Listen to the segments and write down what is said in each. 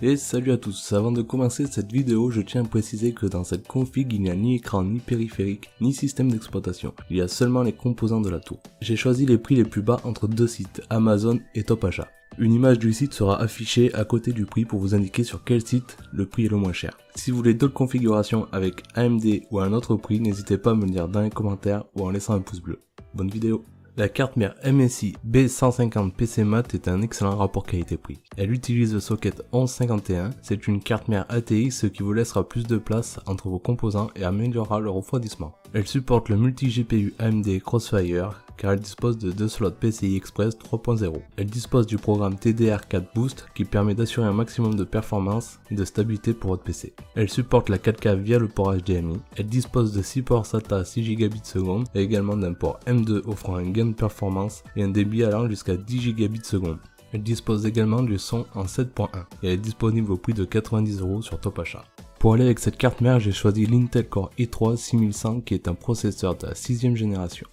Et salut à tous, avant de commencer cette vidéo, je tiens à préciser que dans cette config, il n'y a ni écran, ni périphérique, ni système d'exploitation. Il y a seulement les composants de la tour. J'ai choisi les prix les plus bas entre deux sites, Amazon et Top Achat. Une image du site sera affichée à côté du prix pour vous indiquer sur quel site le prix est le moins cher. Si vous voulez d'autres configurations avec AMD ou un autre prix, n'hésitez pas à me le dire dans les commentaires ou en laissant un pouce bleu. Bonne vidéo. La carte mère MSI B150 PC Mat est un excellent rapport qualité-prix. Elle utilise le socket 1151, c'est une carte mère ATX ce qui vous laissera plus de place entre vos composants et améliorera leur refroidissement. Elle supporte le multi-GPU AMD Crossfire car elle dispose de 2 slots PCI Express 3.0. Elle dispose du programme TDR4 Boost qui permet d'assurer un maximum de performance et de stabilité pour votre PC. Elle supporte la 4K via le port HDMI. Elle dispose de 6 ports SATA 6 Gbps et également d'un port M2 offrant un gain de performance et un débit allant jusqu'à 10 Gbps. Elle dispose également du son en 7.1 et elle est disponible au prix de 90€ sur Top Achat. Pour aller avec cette carte mère, j'ai choisi l'Intel Core i3 6100 qui est un processeur de la 6ème génération.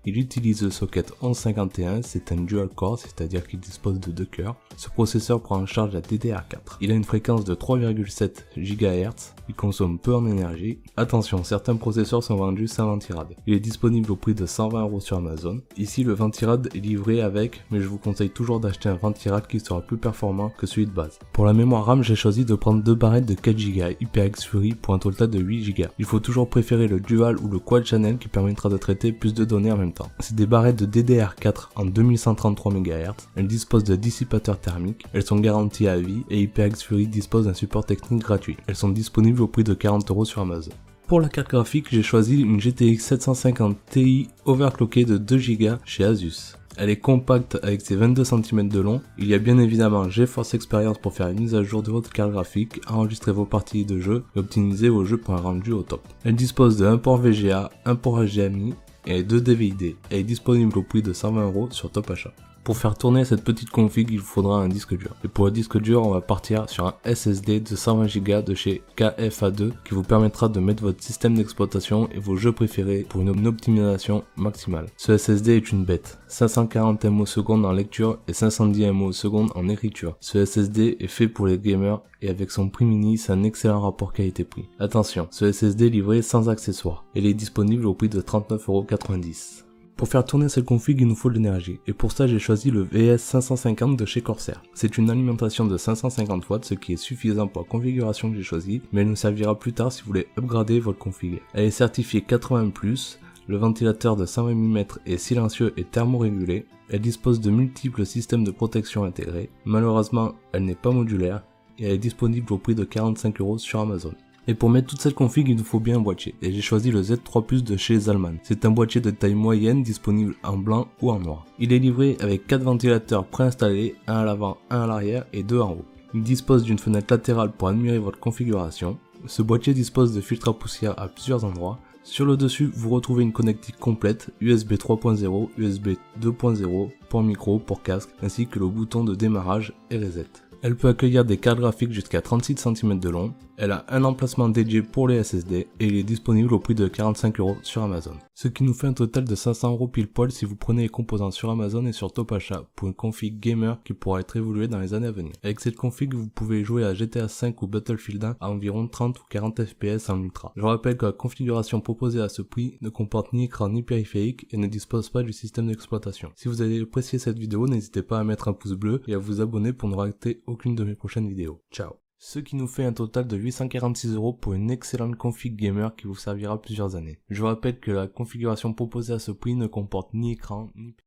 Il utilise le socket 1151, c'est un dual core, c'est-à-dire qu'il dispose de 2 cœurs. Ce processeur prend en charge la DDR4. Il a une fréquence de 3,7 GHz, il consomme peu en énergie. Attention, certains processeurs sont vendus sans ventirad. Il est disponible au prix de 120€ sur Amazon. Ici, le ventirad est livré avec, mais je vous conseille toujours d'acheter un ventirad qui sera plus performant que celui de base. Pour la mémoire RAM, j'ai choisi de prendre 2 barrettes de 4 Go HyperX Fury pour un total de 8 Go. Il faut toujours préférer le dual ou le quad channel qui permettra de traiter plus de données en même temps. C'est des barrettes de DDR4 en 2133 MHz, elles disposent de dissipateurs thermiques, elles sont garanties à vie et HyperX Fury dispose d'un support technique gratuit. Elles sont disponibles au prix de 40€ sur Amazon. Pour la carte graphique, j'ai choisi une GTX 750 Ti overclockée de 2 Go chez Asus. Elle est compacte avec ses 22 cm de long. Il y a bien évidemment GeForce Experience pour faire une mise à jour de votre carte graphique, enregistrer vos parties de jeu et optimiser vos jeux pour un rendu au top. Elle dispose de un port VGA, un port HDMI et 2 DVD. Elle est disponible au prix de 120€ sur Top Achat. Pour faire tourner cette petite config, il vous faudra un disque dur. Et pour le disque dur, on va partir sur un SSD de 120 Go de chez KFA2 qui vous permettra de mettre votre système d'exploitation et vos jeux préférés pour une optimisation maximale. Ce SSD est une bête. 540 ms en lecture et 510 ms en écriture. Ce SSD est fait pour les gamers et avec son prix mini, c'est un excellent rapport qualité-prix. Attention, ce SSD est livré sans accessoires. Il est disponible au prix de 39,90€. Pour faire tourner cette config, il nous faut de l'énergie, et pour ça j'ai choisi le VS550 de chez Corsair. C'est une alimentation de 550 watts, ce qui est suffisant pour la configuration que j'ai choisie, mais elle nous servira plus tard si vous voulez upgrader votre config. Elle est certifiée 80+, le ventilateur de 120 mm est silencieux et thermorégulé, elle dispose de multiples systèmes de protection intégrés, malheureusement elle n'est pas modulaire, et elle est disponible au prix de 45€ sur Amazon. Et pour mettre toute cette config, il nous faut bien un boîtier. Et j'ai choisi le Z3 de chez Zalman. C'est un boîtier de taille moyenne disponible en blanc ou en noir. Il est livré avec 4 ventilateurs préinstallés, un à l'avant, un à l'arrière et 2 en haut. Il dispose d'une fenêtre latérale pour admirer votre configuration. Ce boîtier dispose de filtres à poussière à plusieurs endroits. Sur le dessus, vous retrouvez une connectique complète, USB 3.0, USB 2.0, port micro, port casque, ainsi que le bouton de démarrage et reset. Elle peut accueillir des cartes graphiques jusqu'à 36 cm de long, elle a un emplacement dédié pour les SSD et il est disponible au prix de 45€ sur Amazon. Ce qui nous fait un total de 500€ pile poil si vous prenez les composants sur Amazon et sur Top Achat pour une config gamer qui pourra être évoluée dans les années à venir. Avec cette config, vous pouvez jouer à GTA 5 ou Battlefield 1 à environ 30 ou 40 fps en ultra. Je rappelle que la configuration proposée à ce prix ne comporte ni écran ni périphérique et ne dispose pas du système d'exploitation. Si vous avez apprécié cette vidéo, n'hésitez pas à mettre un pouce bleu et à vous abonner pour ne rater aucune de mes prochaines vidéos. Ciao. Ce qui nous fait un total de 846€ pour une excellente config gamer qui vous servira plusieurs années. Je vous rappelle que la configuration proposée à ce prix ne comporte ni écran ni